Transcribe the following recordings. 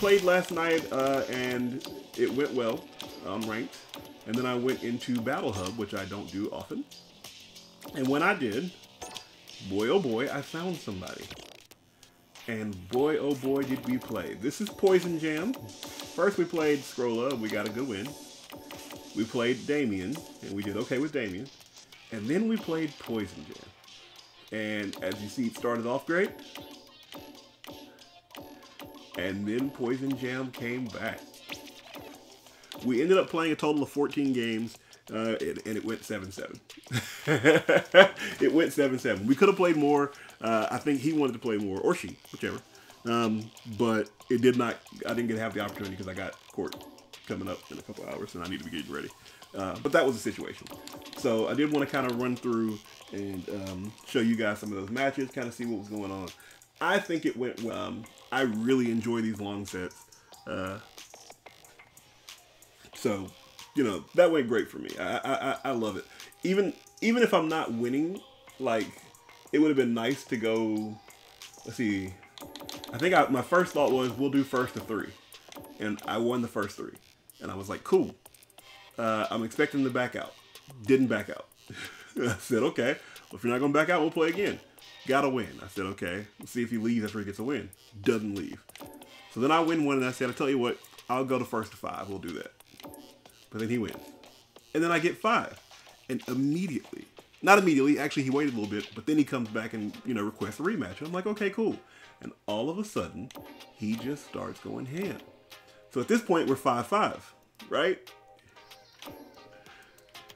played last night and it went well. I'm ranked. And then I went into Battle Hub, which I don't do often. And when I did, boy oh boy, I found somebody. And boy oh boy did we play. This is Poison Jam. First we played Scrolla, we got a good win. We played Damien, and we did okay with Damien. And then we played Poison Jam. And as you see, it started off great. And then Poison Jam came back. We ended up playing a total of 14 games, and it went 7-7. It went 7-7. We could have played more. I think he wanted to play more, or she, whichever. But it did not. I didn't get to have the opportunity because I got court coming up in a couple hours, and I need to be getting ready. But that was the situation. So I did want to kind of run through and show you guys some of those matches, kind of see what was going on. I think it went well. I really enjoy these long sets. So, you know, that went great for me. I love it. Even if I'm not winning, like, it would have been nice to go, let's see. I think my first thought was, we'll do first to 3. And I won the first 3. And I was like, cool. I'm expecting to back out. Didn't back out. I said, okay, well, if you're not going to back out, we'll play again. Gotta win. I said, okay, let's see if he leaves after he gets a win. Doesn't leave. So then I win one, and I said, I'll tell you what, I'll go to first to 5. We'll do that. But then he wins. And then I get 5. And immediately, not immediately, actually he waited a little bit, but then he comes back and, you know, requests a rematch. And I'm like, okay, cool. And all of a sudden, he just starts going ham. So at this point, we're 5-5, right?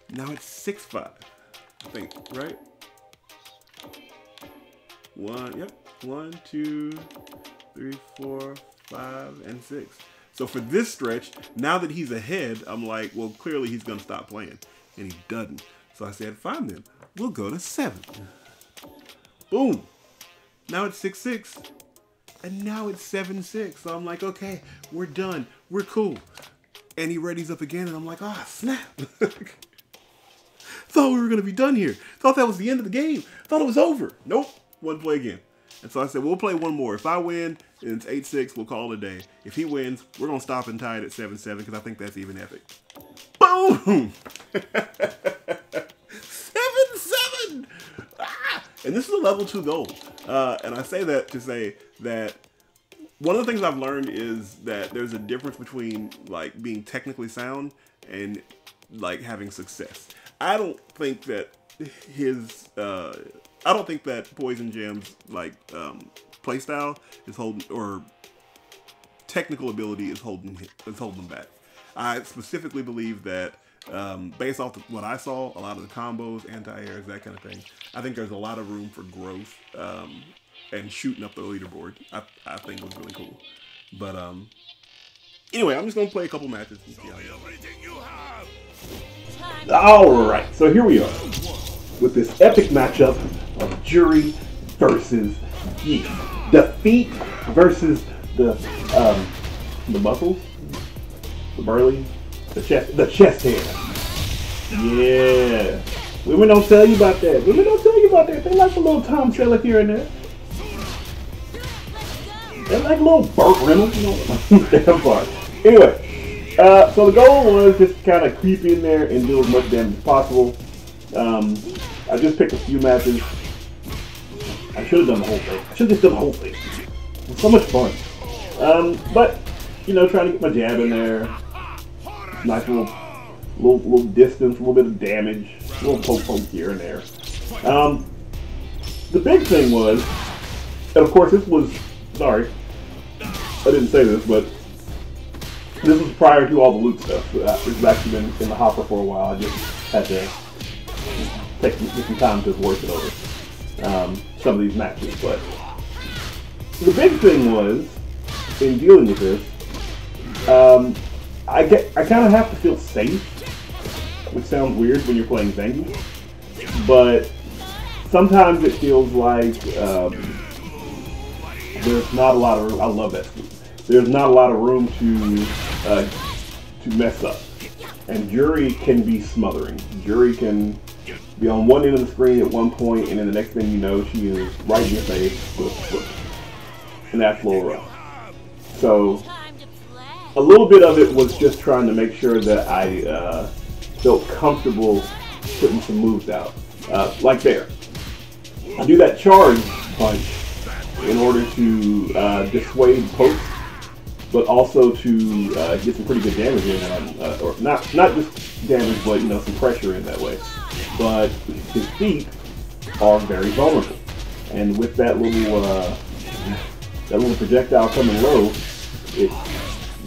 Now it's 6-5, I think, right? 1, 2, 3, 4, 5, and 6. So for this stretch, now that he's ahead, I'm like, well, clearly he's going to stop playing. And he doesn't. So I said, fine then. We'll go to 7. Boom. Now it's 6-6. And now it's 7-6. So I'm like, okay, we're done. We're cool. And he readies up again, and I'm like, ah, snap. Thought we were going to be done here. Thought that was the end of the game. Thought it was over. Nope. One play again. And so I said, we'll play one more. If I win, and it's 8-6, we'll call it a day. If he wins, we're going to stop and tie it at 7-7 because I think that's even epic. Boom! 7-7! Ah! And this is a level 2 goal. And I say that to say that one of the things I've learned is that there's a difference between like being technically sound and like having success. I don't think that I don't think that Poison Jam's like playstyle is holding, or technical ability is holding him back. I specifically believe that based off what I saw, a lot of the combos, anti-airs, that kind of thing, I think there's a lot of room for growth and shooting up the leaderboard. I think was really cool. But anyway, I'm just gonna play a couple matches and see how it goes. All right, so here we are with this epic matchup of Juri versus Zangief. The feet versus the muscles, the burly, the chest hair. Yeah. Women don't tell you about that. Women don't tell you about that. They like a little Tom Selleck here and there. They like a little Burt Reynolds, you know. I'm sorry. Anyway, so the goal was just kind of creep in there and do as much damage as possible. I just picked a few matches. I should have done the whole thing. I should have just done the whole thing. It was so much fun. But, you know, trying to get my jab in there. Nice little distance, a little bit of damage, a little poke here and there. The big thing was, and of course this was, sorry, I didn't say this, but this was prior to all the loot stuff. This has actually been in the hopper for a while. I just had to take some time to work it over some of these matches. But the big thing was, in dealing with this, I kind of have to feel safe, which sounds weird when you're playing Zangief, but sometimes it feels like there's not a lot of room. I love that scoop. There's not a lot of room to mess up, and Juri can be smothering. Juri can be on one end of the screen at one point, and then the next thing you know, she is right in your face with a flip, and that's a little rough. So a little bit of it was just trying to make sure that I felt comfortable putting some moves out. Like there. I do that charge punch in order to dissuade pokes, but also to get some pretty good damage in on, or not just damage, but you know, some pressure in that way. But his feet are very vulnerable, and with that little projectile coming low, it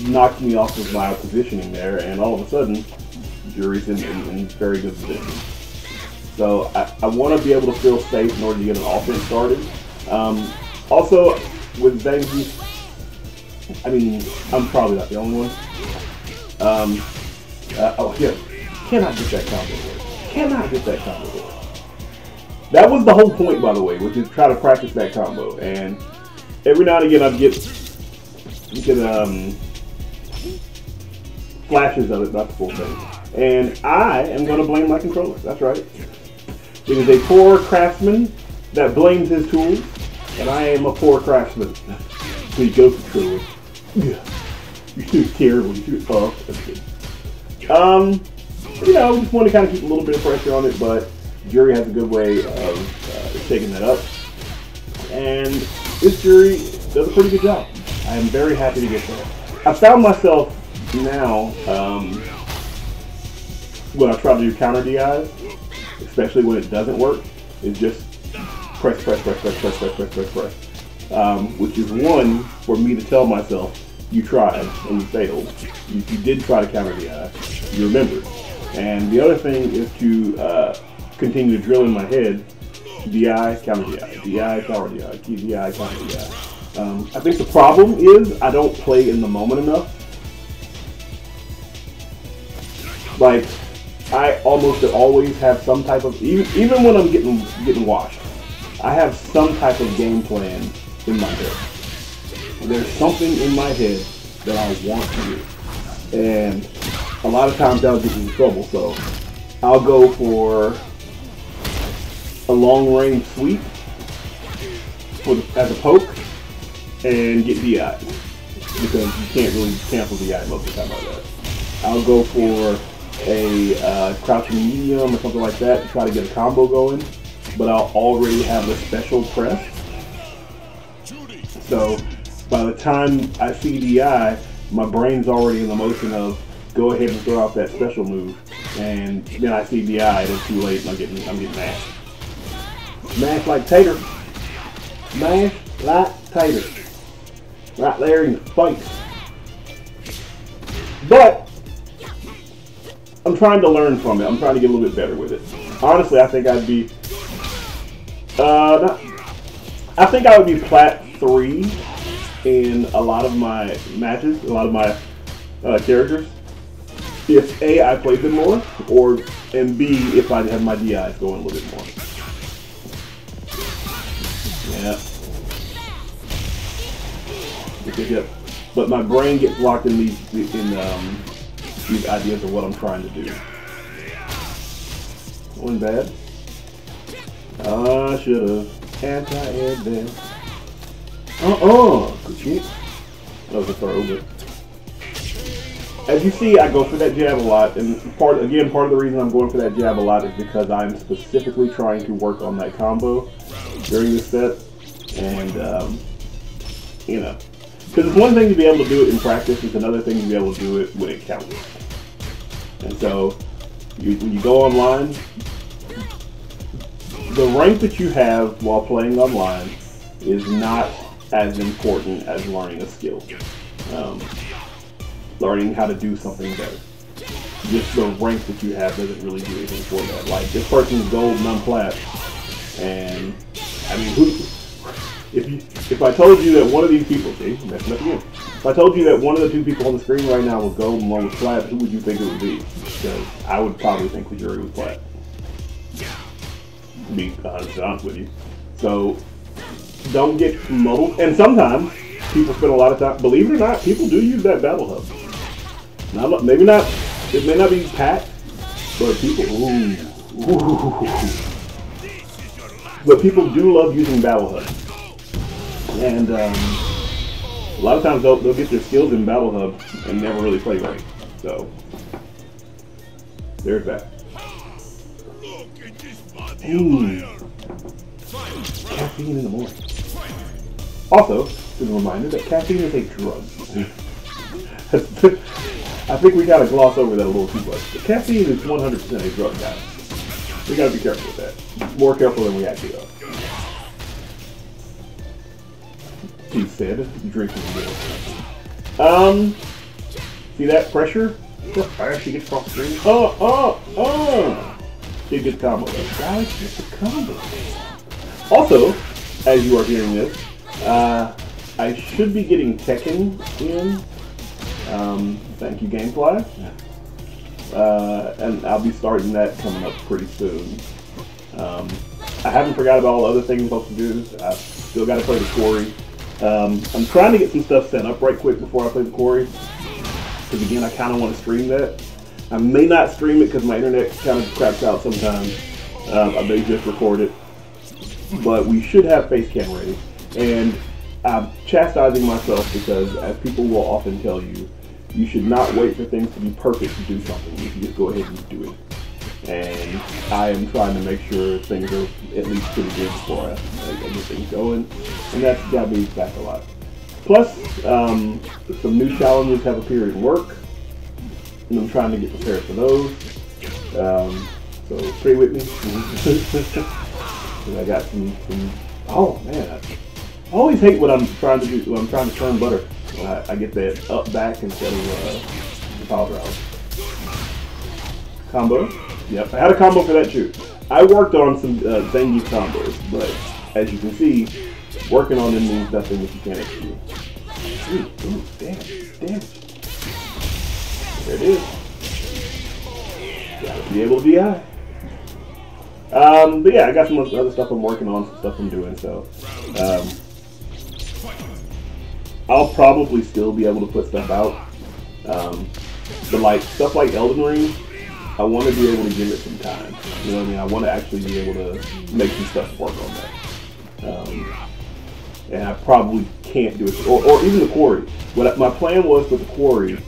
knocked me off of my positioning there, and all of a sudden, Juri's in very good position. So I want to be able to feel safe in order to get an offense started. Also, with Zangief, I mean, I'm probably not the only one. Oh yeah, cannot get that combo work. Cannot get that combo work. That was the whole point, by the way, which is try to practice that combo. And every now and again, I'd get flashes of it, not the full thing. And I am going to blame my controller. That's right. It is a poor craftsman that blames his tools, and I am a poor craftsman. Please go controller. Yeah. You're too terrible. You're too you know, just want to kind of keep a little bit of pressure on it, but Juri has a good way of taking that up. And this Juri does a pretty good job. I am very happy to get there. I found myself now, when I try to do counter DIs, especially when it doesn't work, is just press, which is one for me to tell myself, you tried and you failed. You did try to counter DI, you remembered. And the other thing is to continue to drill in my head, DI, counter DI, DI, counter DI, DI, counter DI. I think the problem is I don't play in the moment enough. Like, I almost always have some type of, even when I'm getting washed, I have some type of game plan in my head. There's something in my head that I want to do. And a lot of times that'll get me in trouble, so I'll go for a long range sweep as a poke and get DI, because you can't really cancel DI most of the time like that. I'll go for a crouching medium or something like that to try to get a combo going, but I'll already have a special press. So by the time I see DI, my brain's already in the motion of go ahead and throw out that special move, and then I see DI and it's too late and I'm getting mashed. Mash like tater. Mash like tater. Right there in the face. But I'm trying to learn from it. I'm trying to get a little bit better with it. Honestly, I think I'd be I think I would be plat 3 in a lot of my matches, a lot of my characters. If A, I played them more, and B, if I have my DIs going a little bit more. Yeah. But my brain gets locked in these ideas of what I'm trying to do. Wasn't bad. I should have anti-air there. Good shit. That was a throw, but as you see, I go for that jab a lot, and part of the reason I'm going for that jab a lot is because I'm specifically trying to work on that combo during this set, and you know, because it's one thing to be able to do it in practice, it's another thing to be able to do it when it counts. And so, when you go online, the rank that you have while playing online is not as important as learning a skill. Learning how to do something better. Just the rank that you have doesn't really do anything for that. Like, this person's gold and I'm plat, and I mean, if I told you that one of these people, see, messing up again. If I told you that one of the two people on the screen right now was gold and one was plat, who would you think it would be? Because I would probably think the Juri was plat. To be honest with you. So, don't get muddled. And sometimes, people spend a lot of time, believe it or not, people do use that battle hub. Now, maybe not, it may not be packed, but people, but people do love using battle hub. And A lot of times they'll get their skills in Battle Hub and never really play right. So there's that. Caffeine in the morning. Also, just a reminder that caffeine is a drug. I think we gotta gloss over that a little too much. But caffeine is 100% a drug, guys. We gotta be careful with that. More careful than we actually are. He said, drinking milk. See that pressure? She gets across the screen. She gets combo though. Guys, it's a combo. Also, as you are hearing this, I should be getting Tekken in. Thank you, Gamefly. And I'll be starting that coming up pretty soon. I haven't forgot about all the other things I'm supposed to do. I've still got to play the Quarry. I'm trying to get some stuff set up right quick before I play the Quarry. Because again, I kind of want to stream that. I may not stream it because my internet kind of craps out sometimes. I may just record it. But we should have face cam ready. And I'm chastising myself because, as people will often tell you, you should not wait for things to be perfect to do something. You should just go ahead and do it. And I am trying to make sure things are at least pretty good before I get things going. And that's got me back a lot. Plus, some new challenges have appeared in work. And I'm trying to get prepared for those. So stay with me. I got some, oh man, I always hate what I'm trying to do, when I'm trying to turn butter. I get that up back instead of the power drive. Combo? Yep, I had a combo for that too. I worked on some Zangief combos, but as you can see, working on them means nothing if you can't execute. Ooh, damn. There it is. Gotta be able to DI. But yeah, I got some other stuff I'm working on, some stuff I'm doing, so I'll probably still be able to put stuff out. But like stuff like Elden Ring, I want to be able to give it some time. You know what I mean? I want to actually be able to make some stuff work on that. And I probably can't do it, or even the Quarry. What my plan was with the Quarry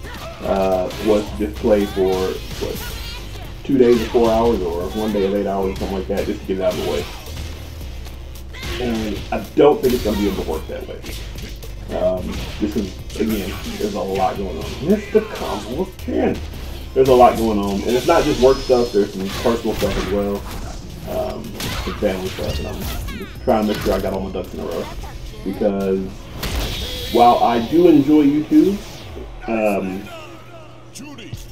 was to just play for what, 2 days of 4 hours, or 1 day of 8 hours, or something like that, just to get it out of the way. And I don't think it's going to be able to work that way. This is, again, there's a lot going on. Mr. Combo again. There's a lot going on, and it's not just work stuff. There's some personal stuff as well, some family stuff, and I'm just trying to make sure I got all my ducks in a row. Because while I do enjoy YouTube,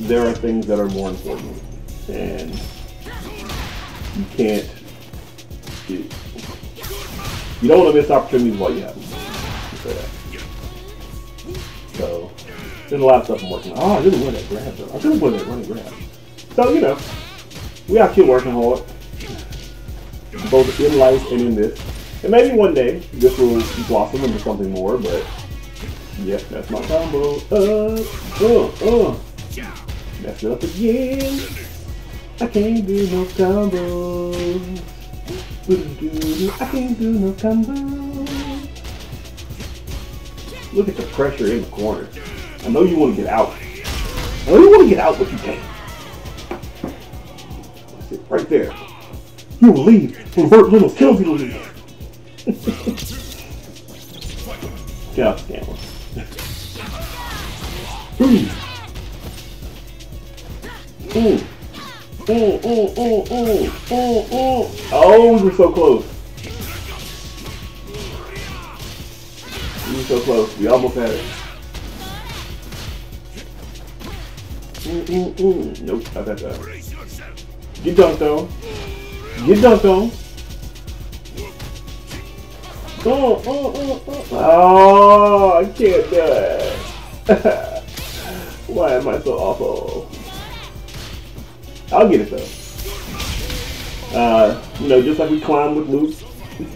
there are things that are more important, and you can't. You don't want to miss opportunities while you have them. So there's a lot of stuff I'm working on. Oh, I didn't win that grab though. I didn't win that running grab. So you know, we got to keep working hard, both in life and in this. And maybe one day this will blossom into something more. But yep, that's my combo. Messed it up again. I can't do no combo. I can't do no combo. Look at the pressure in the corner. I know you want to get out. I know you want to get out, but you can't. That's it, right there. You will leave when Burt Reynolds tells you to leave. Get out, Scammer. Oh, we're so close. We were so close. We almost had it. Nope, not that time. Get dunked on. Get dunked on. Oh, I can't do it. Why am I so awful? I'll get it though. You know, just like we climbed with Luke,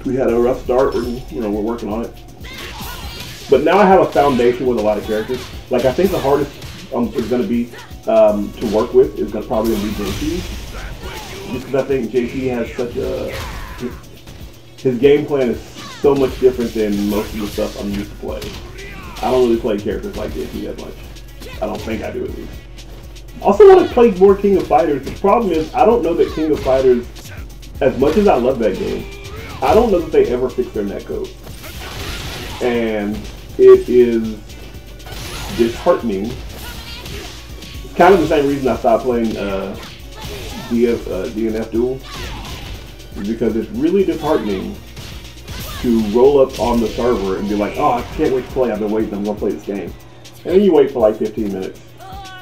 we had a rough start, and you know, we're working on it. But now I have a foundation with a lot of characters. Like I think the hardest is going to be to work with is going to probably be JP. Just because I think JP has such a his game plan is so much different than most of the stuff I'm used to playing. I don't really play characters like JP that much. I don't think I do at least. I also want to play more King of Fighters. The problem is I don't know that King of Fighters, as much as I love that game, I don't know that they ever fix their netcode. And it is disheartening. It's kind of the same reason I stopped playing DNF Duel, because it's really disheartening to roll up on the server and be like, oh, I can't wait to play, I've been waiting, I'm going to play this game. And then you wait for like 15 minutes,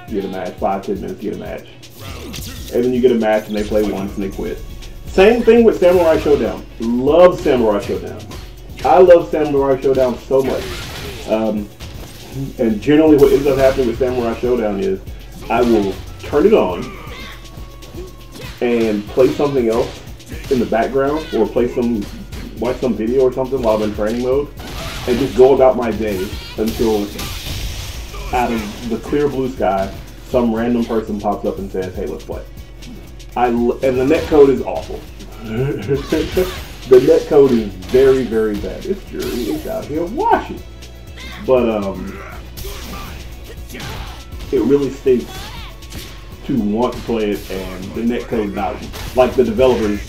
you get a match, 5-10 minutes, you get a match. And then you get a match and they play once and they quit. Same thing with Samurai Showdown. Love Samurai Showdown. I love Samurai Showdown so much. And generally what ends up happening with Samurai Showdown is I will turn it on and play something else in the background, or watch some video or something while I'm in training mode, and just go about my day until out of the clear blue sky, some random person pops up and says, hey, let's play. And the netcode is awful. The netcode is very, very bad. It's Juri, it's out here washing. But it really stinks to want to play it, and the netcode not, like the developers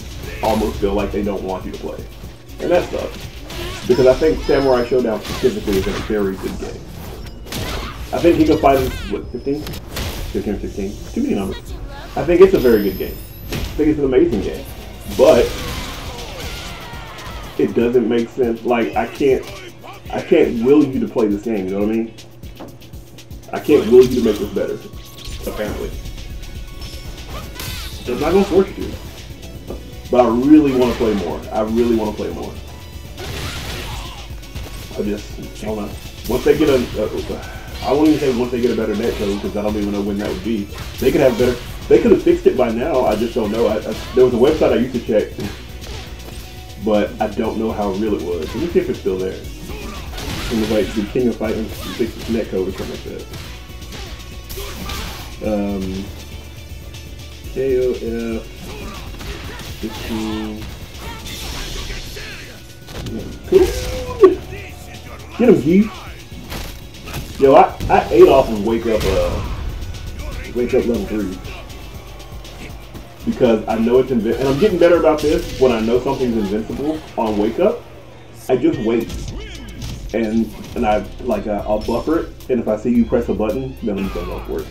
almost feel like they don't want you to play. And that sucks. Because I think Samurai Showdown specifically is a very good game. I think King of Fighters, what, 15? 15 or 16? Too many numbers. I think it's a very good game. I think it's an amazing game. But it doesn't make sense. Like, I can't will you to play this game, you know what I mean? I can't will you to make this better, apparently. So it's not going to force you to. But I really want to play more. I really want to play more. I don't know. Once they get I won't even say once they get a better netcode, because I don't even know when that would be. They could have better. They could have fixed it by now. I just don't know. There was a website I used to check, but I don't know how real it was. Let me see if it's still there. It was like the King of Fighters fixed its netcode or something like that. KOF 15. Cool. Get him, Geef. Yo, I ate off of wake up level 3 because I know it's invincible, and I'm getting better about this. When I know something's invincible on wake up, I just wait, and I'll buffer it, and if I see you press a button, then I'm gonna go for it.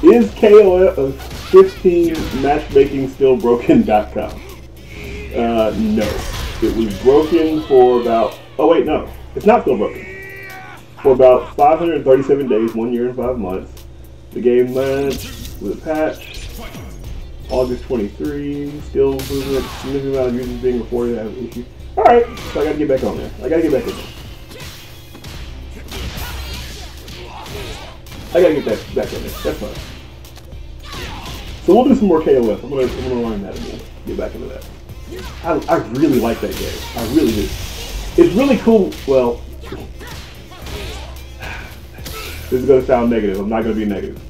Is KOF 15 matchmaking still broken.com? No. It was broken for about, oh wait, no. It's not still broken. For about 537 days, 1 year and 5 months. The game launched with a patch. August 23, still improvement, significant amount of users being reported to have issues. Alright, so I gotta get back on there. I gotta get in there. That's fine. So we'll do some more KOF. I'm gonna learn that again. Get back into that. I really like that game. I really do. It's really cool. Well, this is gonna sound negative. I'm not gonna be negative.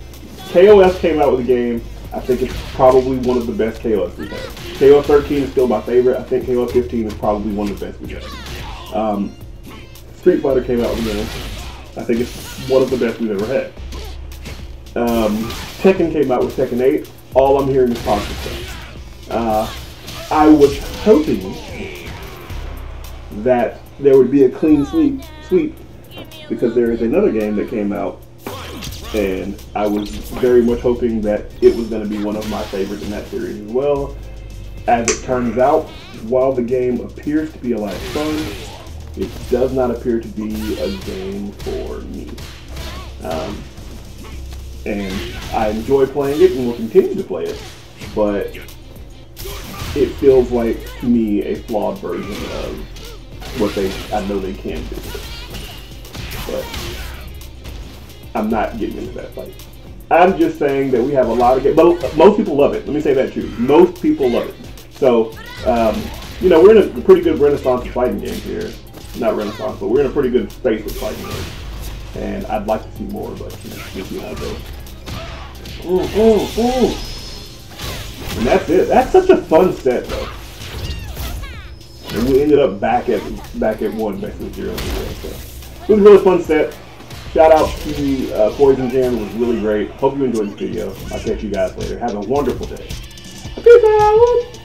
KOF came out with a game. I think it's probably one of the best KOFs we've had. KOF 13 is still my favorite. I think KOF 15 is probably one of the best we've had. Street Fighter came out with a game. I think it's one of the best we've ever had. Tekken came out with Tekken 8. All I'm hearing is positive stuff. I was hoping that there would be a clean sweep because there is another game that came out, and I was very much hoping that it was going to be one of my favorites in that series as well. As it turns out, while the game appears to be a lot of fun, it does not appear to be a game for me. And I enjoy playing it and will continue to play it, but it feels like, to me, a flawed version of what I know they can do. But I'm not getting into that fight. I'm just saying that we have a lot of games, but most people love it. Let me say that too. Most people love it. So, we're in a pretty good renaissance of fighting games here. Not renaissance, but we're in a pretty good space with fighting games. and I'd like to see more, but we'll see how it goes. Ooh. And that's it. That's such a fun set, though. And we ended up back at 1, basically 0 0. So it was a really fun set. Shout out to Poison Jam. It was really great. Hope you enjoyed this video. I'll catch you guys later. Have a wonderful day. Peace out.